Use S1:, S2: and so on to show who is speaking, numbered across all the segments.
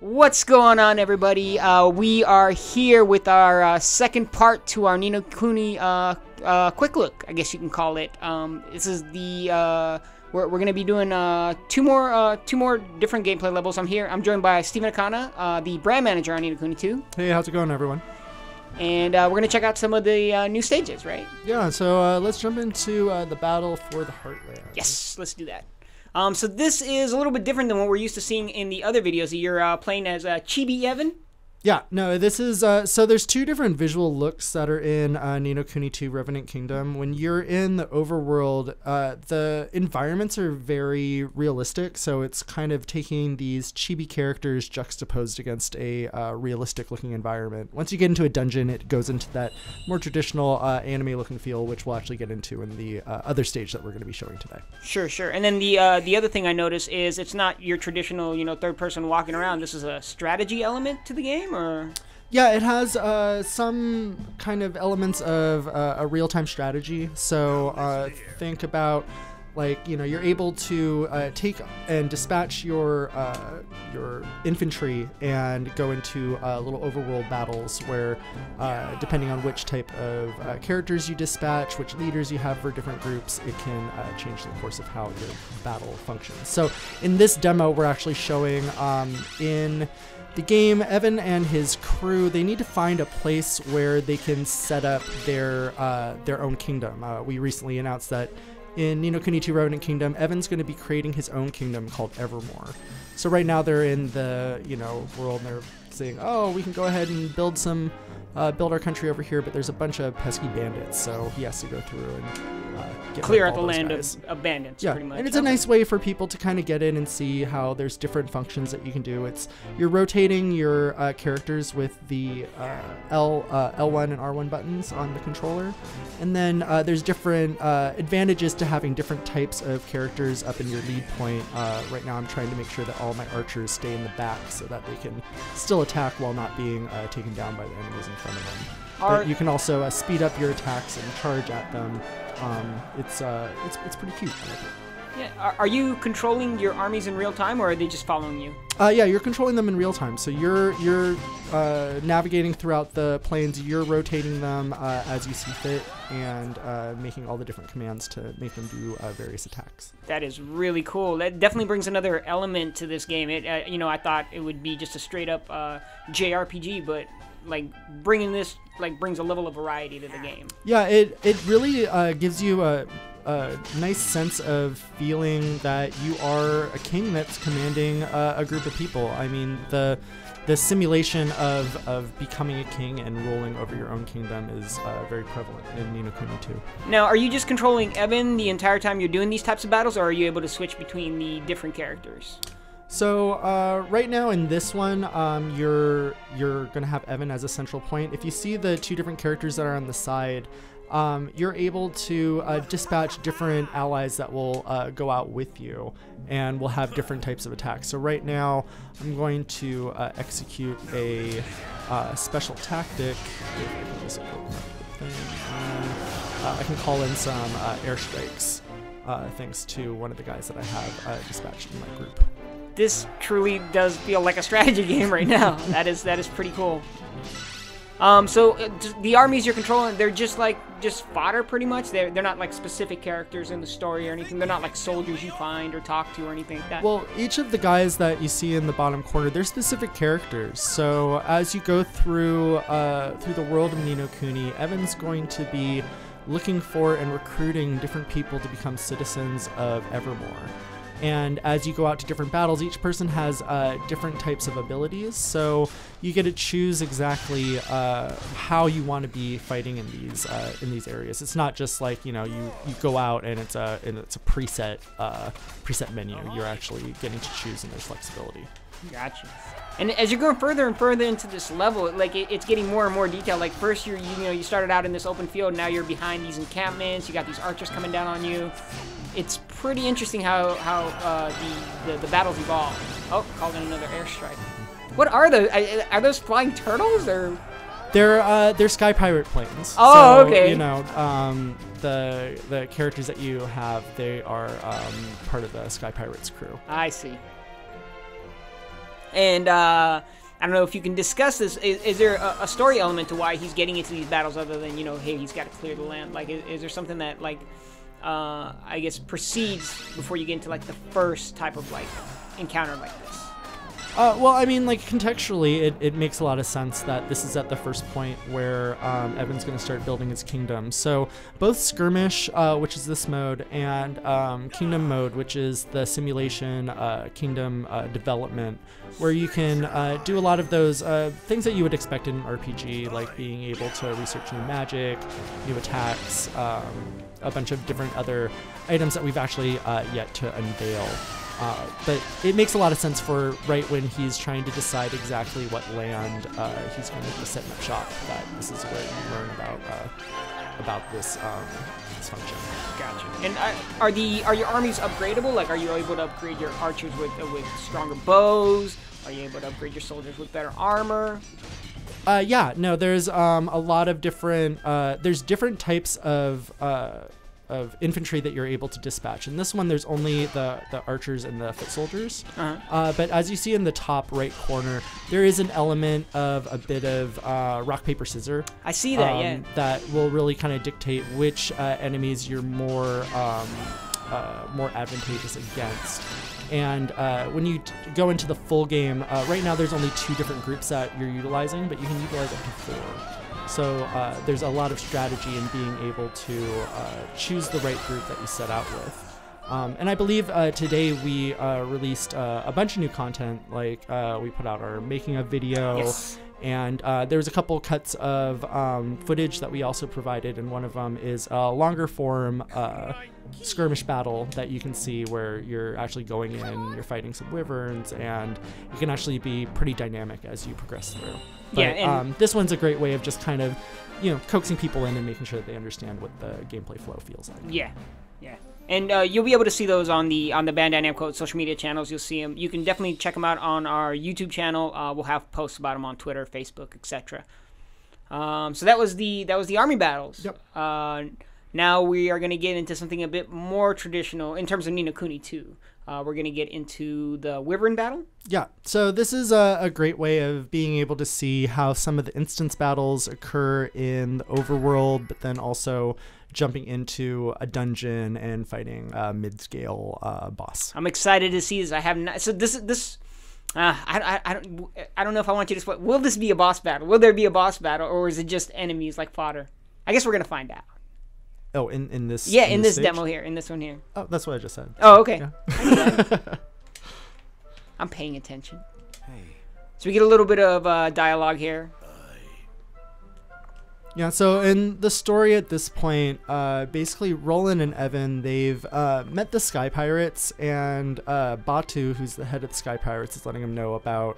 S1: What's going on, everybody? We are here with our second part to our Ni no Kuni quick look, I guess you can call it. This is the we're gonna be doing two more different gameplay levels. I'm joined by Steven Akana, the brand manager on Ni no Kuni II.
S2: Hey, how's it going, everyone?
S1: And we're gonna check out some of the new stages, right?
S2: Yeah. So let's jump into the battle for the Heartland.
S1: Yes, let's do that. So this is a little bit different than what we're used to seeing in the other videos. You're playing as Chibi Evan. Yeah,
S2: no, this is, so there's two different visual looks that are in Ni no Kuni II Revenant Kingdom. When you're in the overworld, the environments are very realistic, so it's kind of taking these chibi characters juxtaposed against a realistic looking environment. Once you get into a dungeon, it goes into that more traditional anime look and feel, which we'll actually get into in the other stage that we're going to be showing today.
S1: Sure. And then the other thing I noticed is it's not your traditional, third person walking around. This is a strategy element to the game. Or?
S2: Yeah, it has some kind of elements of a real-time strategy. So think about, like, you're able to take and dispatch your infantry and go into little overworld battles where, depending on which type of characters you dispatch, which leaders you have for different groups, it can change the course of how your battle functions. So in this demo, we're actually showing in the game, Evan and his crew, they need to find a place where they can set up their own kingdom. We recently announced that in Ni no Kuni II Revenant Kingdom, Evan's going to be creating his own kingdom called Evermore. So right now they're in the world, and they're saying, oh, we can go ahead and build our country over here, but there's a bunch of pesky bandits, so he has to go through and get
S1: clear out the land of bandits, pretty much.
S2: And it's a nice way for people to kind of get in and see how there's different functions that you can do. You're rotating your characters with the L1 and R1 buttons on the controller, and then there's different advantages to having different types of characters up in your lead point. Right now I'm trying to make sure that all my archers stay in the back so that they can still attack while not being taken down by the enemies in front of them. But you can also speed up your attacks and charge at them. It's pretty cute. I like it.
S1: Yeah. Are you controlling your armies in real time, or are they just following you?
S2: Yeah, you're controlling them in real time. So you're navigating throughout the plains. You're rotating them as you see fit, and making all the different commands to make them do various attacks.
S1: That is really cool. That definitely brings another element to this game. I thought it would be just a straight up JRPG, but bringing this brings a level of variety to the game.
S2: Yeah, it really gives you a nice sense of feeling that you are a king that's commanding a group of people. I mean, the simulation of becoming a king and ruling over your own kingdom is very prevalent in Ni no Kuni II.
S1: Now, are you just controlling Evan the entire time you're doing these types of battles, or are you able to switch between the different characters?
S2: So right now in this one, you're going to have Evan as a central point. If you see the two different characters that are on the side, you're able to dispatch different allies that will go out with you and will have different types of attacks. So right now I'm going to execute a special tactic. I can call in some airstrikes thanks to one of the guys that I have dispatched in my group.
S1: This truly does feel like a strategy game right now. That is pretty cool. So the armies you're controlling, they're just fodder pretty much. They're not like specific characters in the story or anything. They're not like soldiers you find or talk to or anything like that.
S2: Well, each of the guys that you see in the bottom corner, they're specific characters. So as you go through the world of Ni no Kuni, Evan's going to be looking for and recruiting different people to become citizens of Evermore. And as you go out to different battles, each person has different types of abilities, so you get to choose exactly how you want to be fighting in these areas. It's not just like you go out and it's a preset menu. You're actually getting to choose, and there's flexibility.
S1: Gotcha. And as you're going further and further into this level, it's getting more and more detailed. Like first you started out in this open field, now you're behind these encampments. You got these archers coming down on you. It's pretty interesting how the battles evolve. Oh, called in another airstrike. What are those? Are those flying turtles or?
S2: They're sky pirate planes.
S1: Oh,
S2: so,
S1: okay.
S2: The characters that you have, they are part of the Sky Pirates crew.
S1: I see. And I don't know if you can discuss this. Is there a story element to why he's getting into these battles other than, you know, hey, he's got to clear the land? Like, is there something that, like, I guess precedes before you get into, like, the first type of, like, encounter like this?
S2: Well, I mean, like, contextually, it makes a lot of sense that this is at the first point where Evan's going to start building his kingdom. So both Skirmish, which is this mode, and Kingdom mode, which is the simulation kingdom development, where you can do a lot of those things that you would expect in an RPG, like being able to research new magic, new attacks, a bunch of different other items that we've actually yet to unveil. But it makes a lot of sense for right when he's trying to decide exactly what land he's going to be setting up shop, that this is where you learn about this function.
S1: Gotcha. And are your armies upgradable? Like, are you able to upgrade your archers with stronger bows? Are you able to upgrade your soldiers with better armor?
S2: Yeah, no, there's a lot of different there's different types of infantry that you're able to dispatch. In this one, there's only the archers and the foot soldiers. But as you see in the top right corner, there is an element of a bit of rock, paper, scissors.
S1: I see that, yeah.
S2: That will really kind of dictate which enemies you're more advantageous against. And when you go into the full game, right now there's only 2 different groups that you're utilizing, but you can utilize up to 4. So there's a lot of strategy in being able to choose the right group that you set out with. And I believe today we released a bunch of new content, like we put out our making of video,
S1: yes.
S2: And there was a couple cuts of footage that we also provided, and one of them is a longer form skirmish battle that you can see where you're actually going in, you're fighting some wyverns, and you can actually be pretty dynamic as you progress through. But,
S1: yeah,
S2: this one's a great way of just kind of, you know, coaxing people in and making sure that they understand what the gameplay flow feels like.
S1: Yeah, yeah. And you'll be able to see those on the Bandai Namco social media channels. You'll see them. You can definitely check them out on our YouTube channel. We'll have posts about them on Twitter, Facebook, etc. So that was the army battles.
S2: Yep.
S1: Now we are going to get into something a bit more traditional in terms of Ni no Kuni 2. We're going to get into the Wyvern battle.
S2: Yeah, so this is a great way of being able to see how some of the instance battles occur in the overworld, but then also jumping into a dungeon and fighting a mid-scale boss.
S1: I'm excited to see this. I have not. So this. I don't know if I want you to spoil. Will this be a boss battle? Will there be a boss battle, or is it just enemies like fodder? I guess we're going to find out.
S2: Oh, in this?
S1: Yeah, in this
S2: stage?
S1: demo here, in this one here.
S2: Oh, that's what I just said.
S1: Oh, okay.
S2: Yeah.
S1: I'm paying attention. Hey. So we get a little bit of dialogue here.
S2: Yeah, so in the story at this point, basically Roland and Evan, they've met the Sky Pirates, and Batu, who's the head of the Sky Pirates, is letting him know about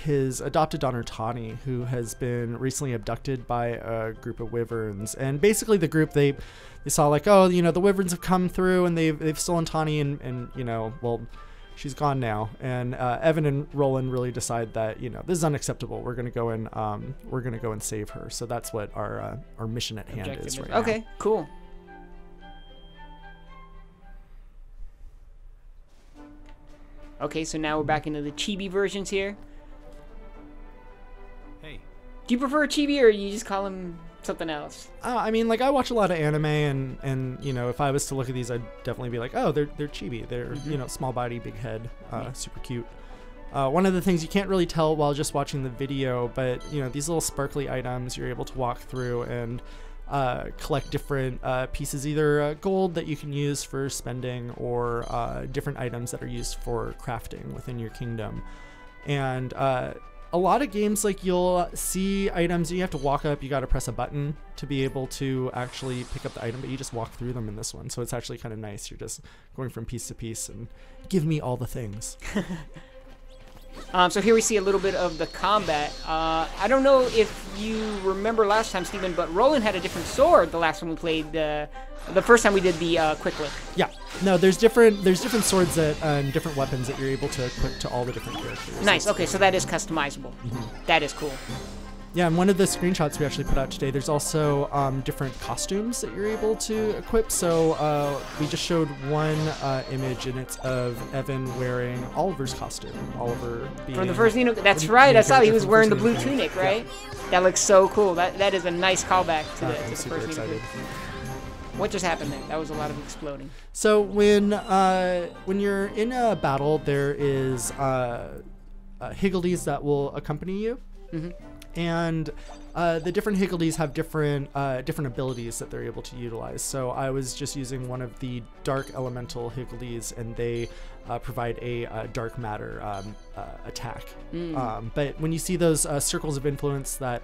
S2: his adopted daughter Tani, who has been recently abducted by a group of wyverns. And basically the group, they saw like, oh, you know, the wyverns have come through and they've stolen Tani, and you know, well, she's gone now. And Evan and Roland really decide that, you know, this is unacceptable. We're gonna go and save her. So that's what our mission at hand is right now.
S1: Okay, cool. Okay, so now we're back into the chibi versions here.
S3: Hey.
S1: Do you prefer chibi, or you just call him something else?
S2: I mean, like, I watch a lot of anime, and you know, if I was to look at these, I'd definitely be like, oh, they're chibi. They're you know, small body, big head, super cute. One of the things you can't really tell while just watching the video, but you know, these little sparkly items you're able to walk through and collect different pieces, either gold that you can use for spending, or different items that are used for crafting within your kingdom. And a lot of games, like, you'll see items you have to walk up, you got to press a button to be able to actually pick up the item, but you just walk through them in this one, so it's actually kind of nice. You're just going from piece to piece and give me all the things.
S1: So here we see a little bit of the combat. I don't know if you remember last time, Steven, but Roland had a different sword the last time we played, the first time we did the quick look.
S2: Yeah, no, there's different swords that and different weapons that you're able to equip to all the different characters.
S1: Nice. Okay, so that is customizable. That is cool.
S2: Yeah, and one of the screenshots we actually put out today, there's also different costumes that you're able to equip. So we just showed one image, and it's of Evan wearing Oliver's costume. Oliver being...
S1: From the first Nino... That's right, I saw he was wearing the blue tunic, right? Yeah. That looks so cool. That is a nice callback to the
S2: I'm super
S1: first
S2: excited.
S1: Nino. What just happened there? That was a lot of exploding.
S2: So when you're in a battle, there is Higgledies that will accompany you.
S1: Mm-hmm.
S2: And the different Higgledies have different abilities that they're able to utilize. So I was just using one of the dark elemental Higgledies, and they provide a dark matter attack. But when you see those circles of influence that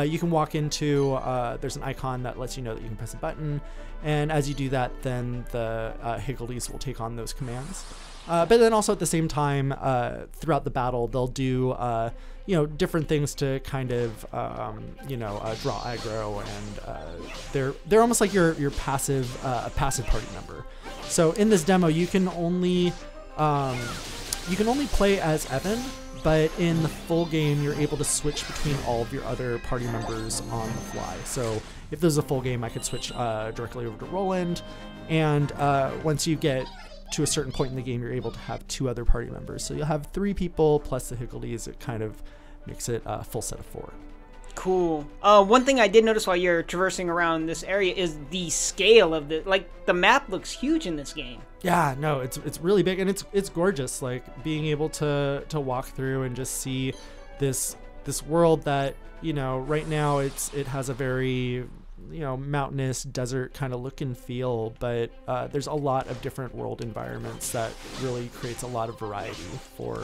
S2: you can walk into, there's an icon that lets you know that you can press a button, and as you do that, then the Higgledies will take on those commands. But then also at the same time, throughout the battle, they'll do different things to kind of draw aggro, and they're almost like your passive party member. So in this demo, you can only play as Evan, but in the full game, you're able to switch between all of your other party members on the fly. So if there's a full game, I could switch directly over to Roland, and once you get to a certain point in the game, you're able to have 2 other party members. So you'll have 3 people plus the Higgledies. It kind of makes it a full set of 4.
S1: Cool. One thing I did notice while you're traversing around this area is the scale of the map looks huge in this game.
S2: Yeah, no, it's really big, and it's gorgeous. Like being able to walk through and just see this world that, right now it has a very mountainous desert kind of look and feel, but there's a lot of different world environments that really creates a lot of variety for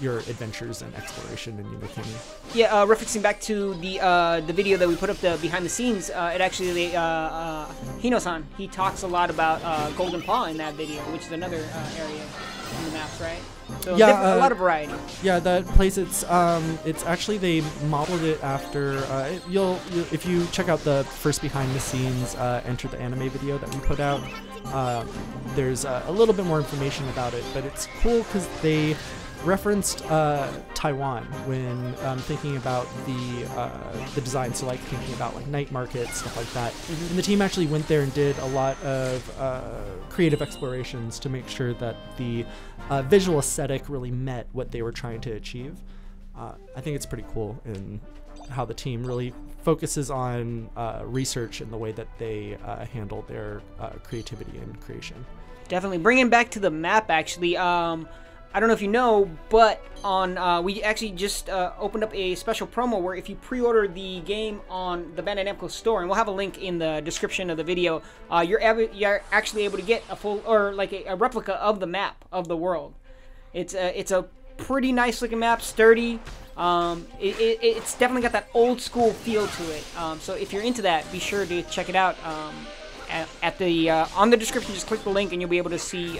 S2: your adventures and exploration in Yunakuni.
S1: Yeah, referencing back to the video that we put up, the behind the scenes, it actually Hino-san, he talks a lot about Golden Paw in that video, which is another area on the maps, right? So
S2: yeah,
S1: a lot of variety.
S2: Yeah, that place, it's actually, they modeled it after, if you check out the first behind the scenes Enter the Anime video that we put out, there's a little bit more information about it, but it's cool because they referenced Taiwan when thinking about the design, so like thinking about like night markets, stuff like that. Mm-hmm. And the team actually went there and did a lot of creative explorations to make sure that the visual aesthetic really met what they were trying to achieve. I think it's pretty cool in how the team really focuses on research and the way that they handle their creativity and creation.
S1: Definitely. Bringing back to the map, actually, I don't know if you know, but we actually just opened up a special promo where if you pre-order the game on the Bandai Namco store, and we'll have a link in the description of the video, you're actually able to get a full, or like a replica of the map of the world. It's a pretty nice looking map, sturdy. It's definitely got that old school feel to it. So if you're into that, be sure to check it out. On the description, just click the link and you'll be able to see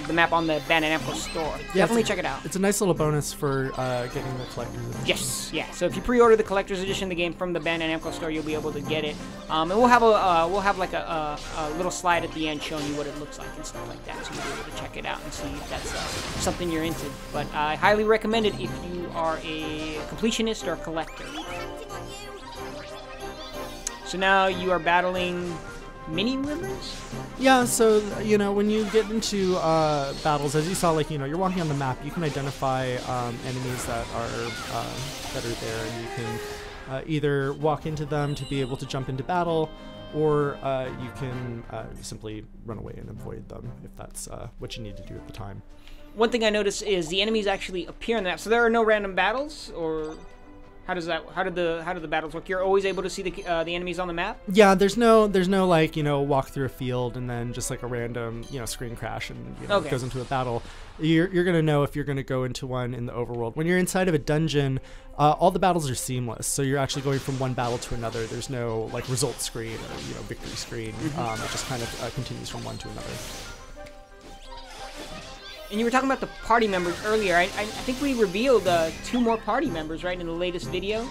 S1: the map on the Bandai Namco store.
S2: Yeah,
S1: definitely check it out.
S2: It's a nice little bonus for getting the collector's edition.
S1: Yes, yeah. So if you pre-order the collector's edition of the game from the Bandai Namco store, you'll be able to get it. And we'll have like a little slide at the end showing you what it looks like and stuff like that, so you'll be able to check it out and see if that's something you're into. But I highly recommend it if you are a completionist or a collector. So now you are battling mini rivers?
S2: Yeah, so, when you get into battles, as you saw, like, you're walking on the map, you can identify enemies that are there, and you can either walk into them to be able to jump into battle, or you can simply run away and avoid them if that's what you need to do at the time.
S1: One thing I noticed is the enemies actually appear on the map, so there are no random battles, or how do the battles work? You're always able to see the enemies on the map?
S2: Yeah, there's no like, walk through a field and then just like a random, screen crash and it goes into a battle. You're going to know if you're going to go into one in the overworld. When you're inside of a dungeon, all the battles are seamless. So you're actually going from one battle to another. There's no like result screen or, victory screen. Mm-hmm. It just kind of continues from one to another.
S1: And you were talking about the party members earlier. I think we revealed 2 more party members, right, in the latest video.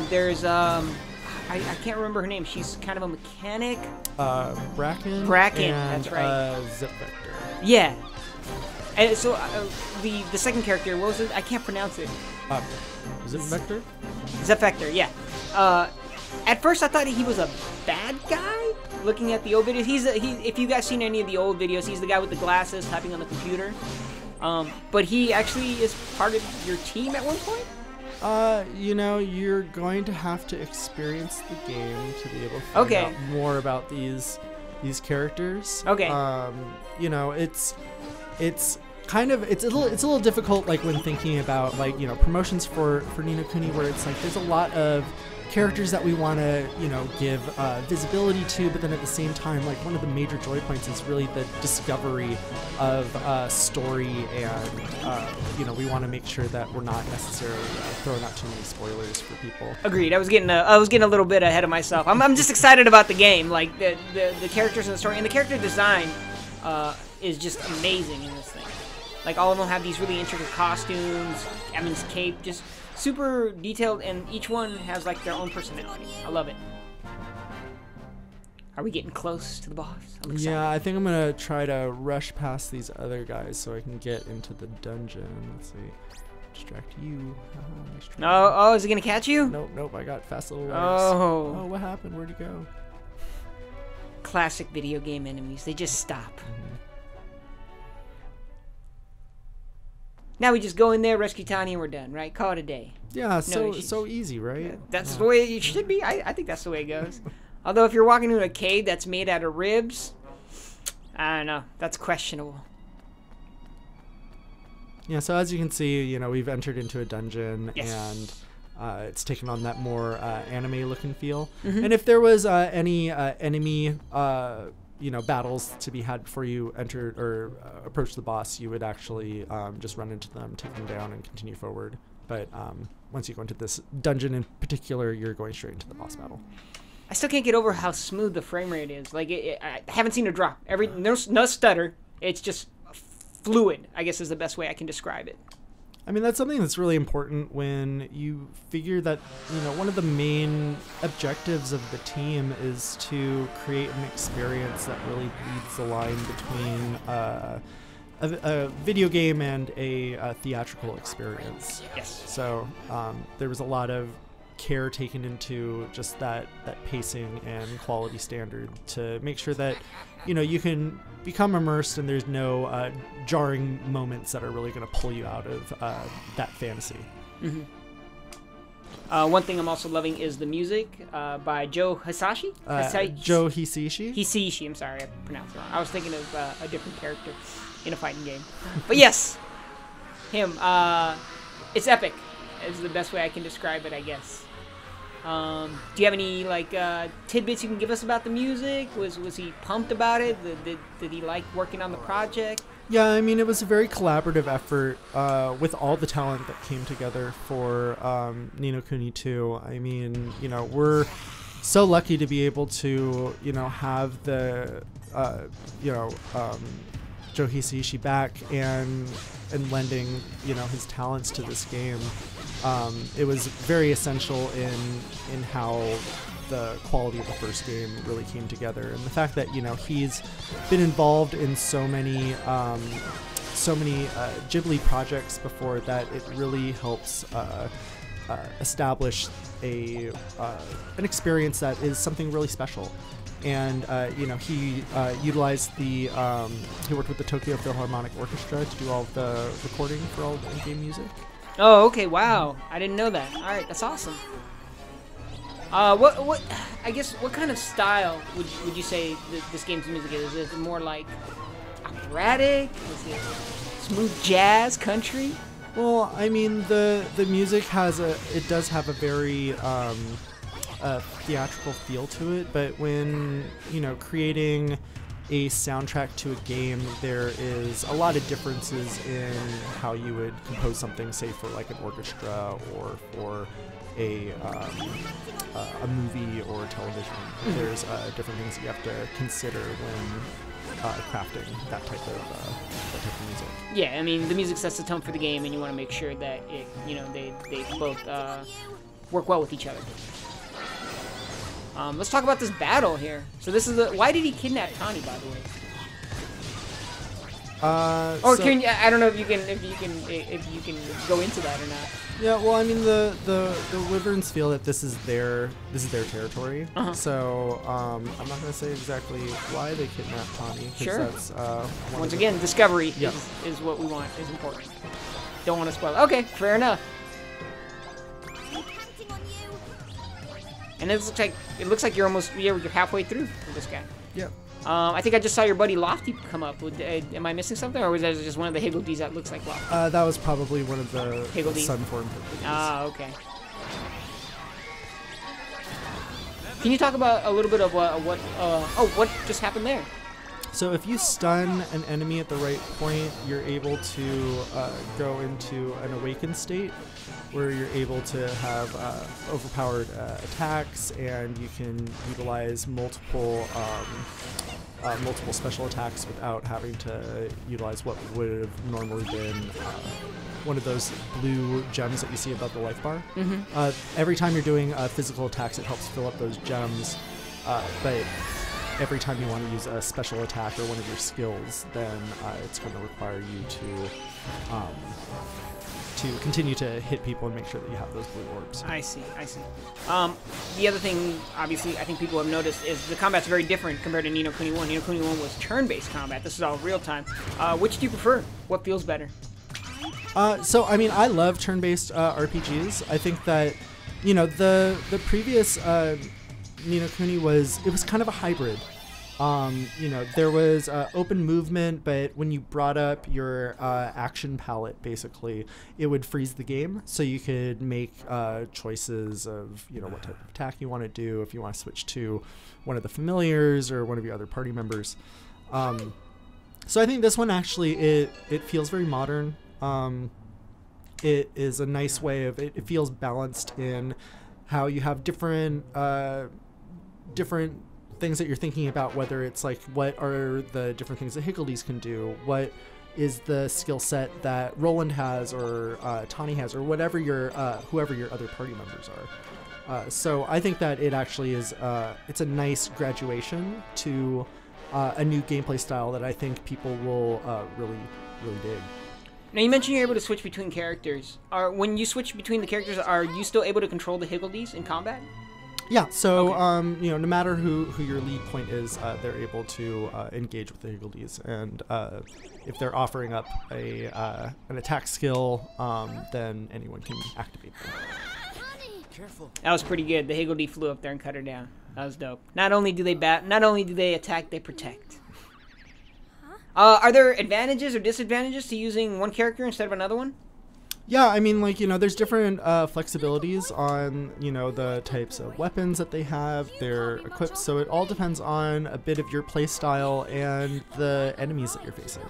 S1: There's, I can't remember her name. She's kind of a mechanic.
S2: Bracken.
S1: Bracken,
S2: and,
S1: that's right.
S2: Zip Vector.
S1: Yeah. And so the second character, what was it? I can't pronounce it.
S2: Is it Vector?
S1: Zephyr, yeah. At first I thought he was a bad guy. Looking at the old videos, if you guys seen any of the old videos, he's the guy with the glasses typing on the computer. But he actually is part of your team at one point.
S2: You know, you're going to have to experience the game to be able to find out more about these characters.
S1: Okay.
S2: You know, it's kind of it's a little difficult, like when thinking about, like, you know, promotions for Ni no Kuni, where it's like there's a lot of characters that we want to, you know, give visibility to, but then at the same time, like, one of the major joy points is really the discovery of story, and you know, we want to make sure that we're not necessarily throwing out too many spoilers for people. Agreed.
S1: I was getting a little bit ahead of myself. I'm just excited about the game, like the characters in the story, and the character design is just amazing in this thing. Like, all of them have these really intricate costumes. Evan's cape, just super detailed, and each one has like their own personality. I love it. Are we getting close to the boss? I'm excited.
S2: Yeah, I think I'm gonna try to rush past these other guys so I can get into the dungeon. Let's see. Distract you. Nice try.
S1: Oh, is he gonna catch you?
S2: Nope, I got fast little legs.
S1: Oh,
S2: what happened? Where'd he go?
S1: Classic video game enemies. They just stop. Now we just go in there, rescue Tani, and we're done, right? Call it a day.
S2: Yeah, so easy, right?
S1: Yeah, that's the way it should be. I think that's the way it goes. Although if you're walking into a cave that's made out of ribs, I don't know. That's questionable.
S2: Yeah, so as you can see, you know, we've entered into a dungeon,
S1: yes.
S2: And it's taken on that more anime-looking feel. And if there was any enemy you know, battles to be had before you entered or approach the boss, you would actually just run into them, take them down, and continue forward. But once you go into this dungeon in particular, you're going straight into the boss battle.
S1: I still can't get over how smooth the frame rate is. Like, I haven't seen a drop. No stutter. It's just fluid, I guess is the best way I can describe it.
S2: I mean, that's something that's really important when you figure that, you know, one of the main objectives of the team is to create an experience that really bleeds the line between a video game and a theatrical experience.
S1: Yes.
S2: So there was a lot of care taken into just that pacing and quality standard to make sure that, you know, you can become immersed and there's no jarring moments that are really going to pull you out of that fantasy.
S1: One thing I'm also loving is the music by Joe Hisaishi.
S2: Joe Hisaishi?
S1: Hisaishi, I'm sorry, I pronounced it wrong. I was thinking of a different character in a fighting game. But yes, him. It's epic, is the best way I can describe it, I guess. Do you have any like tidbits you can give us about the music? Was he pumped about it? Did he like working on the project?
S2: Yeah, I mean, it was a very collaborative effort with all the talent that came together for Ni no Kuni II. I mean, you know, we're so lucky to be able to, you know, have the Joe Hisaishi back and lending, you know, his talents to this game. It was very essential in how the quality of the first game really came together, and the fact that, you know, he's been involved in so many Ghibli projects before that, it really helps establish an experience that is something really special. And you know, he utilized he worked with the Tokyo Philharmonic Orchestra to do all of the recording for all the in-game music.
S1: Oh, okay, wow. I didn't know that. All right, that's awesome. What I guess what kind of style would you say this game's music is? Is it more like operatic? Is it smooth jazz, country?
S2: Well, I mean, the music does have a very theatrical feel to it, but when, you know, creating a soundtrack to a game, there is a lot of differences in how you would compose something, say for like an orchestra or for a movie or television. There's different things that you have to consider when crafting that type of music.
S1: Yeah, I mean, the music sets the tone for the game, and you want to make sure that it, you know, they both work well with each other. Let's talk about this battle here. So this is why did he kidnap Tani, by the way? Or so, I don't know if you can go into that or not.
S2: Yeah, well, I mean the Wyverns feel that this is their territory. So I'm not gonna say exactly why they kidnapped Tommy.
S1: Sure.
S2: That's,
S1: once again, discovery is what we want. Is important. Don't want to spoil. Okay, fair enough. And it looks like you're halfway through with this guy.
S2: Yep.
S1: I think I just saw your buddy Lofty come up. Am I missing something, or was that just one of the Higgledies that looks like Lofty?
S2: That was probably one of the Sun form Higgledies.
S1: Ah, okay. Can you talk about a little bit of what just happened there?
S2: So if you stun an enemy at the right point, you're able to go into an awakened state, where you're able to have overpowered attacks, and you can utilize multiple special attacks without having to utilize what would have normally been one of those blue gems that you see above the life bar. Every time you're doing physical attacks, it helps fill up those gems, but every time you want to use a special attack or one of your skills, then it's going to require you to continue to hit people and make sure that you have those blue orbs.
S1: I see. The other thing, obviously, I think people have noticed is the combat's very different compared to Ni no Kuni 1. Ni no Kuni 1 was turn-based combat. This is all real-time. Which do you prefer? What feels better?
S2: So, I mean, I love turn-based RPGs. I think that, you know, the previous Ni no Kuni was kind of a hybrid. You know, there was open movement, but when you brought up your action palette, basically, it would freeze the game. So you could make choices of, you know, what type of attack you want to do, if you want to switch to one of the familiars or one of your other party members. So I think this one actually, it feels very modern. It is a nice way of, it feels balanced in how you have different things that you're thinking about, whether it's like what are the different things that Higgledies can do, what is the skill set that Roland has or Tawny has, or whatever your whoever your other party members are. So I think that it actually is it's a nice graduation to a new gameplay style that I think people will really dig.
S1: Now, you mentioned you're able to switch between characters. When you switch between the characters, are you still able to control the Higgledies in combat?
S2: Yeah, so you know, no matter who your lead point is, they're able to engage with the Higgledies, and if they're offering up an attack skill, then anyone can activate them.
S3: Careful.
S1: That was pretty good. The Higgledy flew up there and cut her down. That was dope. Not only do they attack, they protect. Are there advantages or disadvantages to using one character instead of another one?
S2: Yeah, I mean, like, you know, there's different flexibilities on, you know, the types of weapons that they have, their equips, so it all depends on a bit of your play style and the enemies that you're facing.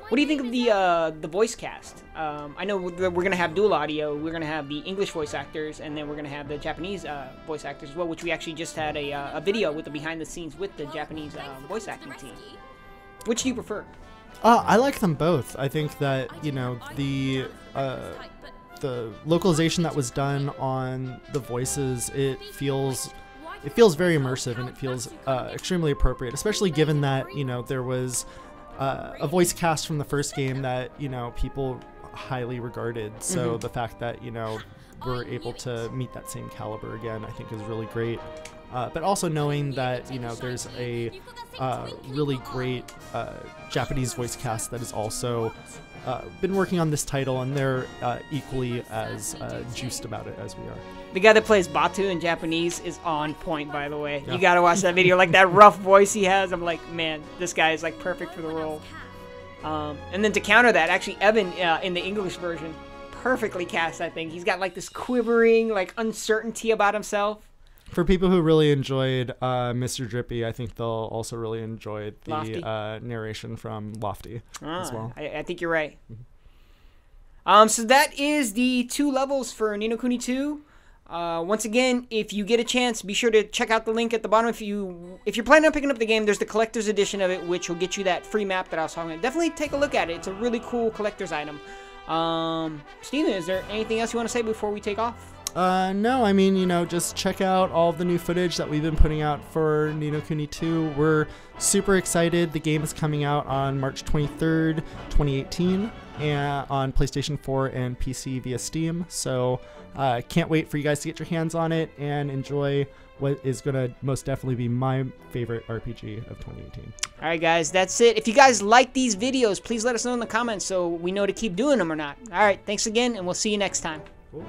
S1: What do you think of the voice cast? I know we're going to have dual audio, we're going to have the English voice actors, and then we're going to have the Japanese voice actors as well, which we actually just had a video with the behind the scenes with the Japanese voice acting team. Which do you prefer?
S2: I like them both. I think that, you know, the localization that was done on the voices, it feels very immersive, and it feels extremely appropriate, especially given that, you know, there was a voice cast from the first game that, you know, people highly regarded. So the fact that, you know, we're able to meet that same caliber again, I think is really great. But also knowing that, you know, there's a really great Japanese voice cast that has also been working on this title, and they're equally as juiced about it as we are.
S1: The guy that plays Batu in Japanese is on point, by the way. Yeah. You gotta watch that video. Like, that rough voice he has, I'm like, man, this guy is like perfect for the role. And then to counter that, actually, Evan in the English version, perfectly cast, I think. He's got like this quivering, like, uncertainty about himself.
S2: For people who really enjoyed Mr. Drippy, I think they'll also really enjoy the narration from Lofty as well.
S1: I think you're right. So that is the 2 levels for Ni no Kuni 2. Once again, if you get a chance, be sure to check out the link at the bottom. If you're planning on picking up the game, there's the collector's edition of it, which will get you that free map that I was talking about. Definitely take a look at it. It's a really cool collector's item. Steven, is there anything else you want to say before we take off?
S2: No, I mean, just check out all of the new footage that we've been putting out for Ni no Kuni 2. We're super excited. The game is coming out on March 23rd, 2018, and on PlayStation 4 and PC via Steam. So can't wait for you guys to get your hands on it and enjoy what is going to most definitely be my favorite RPG of 2018.
S1: All right, guys, that's it. If you guys like these videos, please let us know in the comments so we know to keep doing them or not. All right, thanks again, and we'll see you next time.
S2: Cool.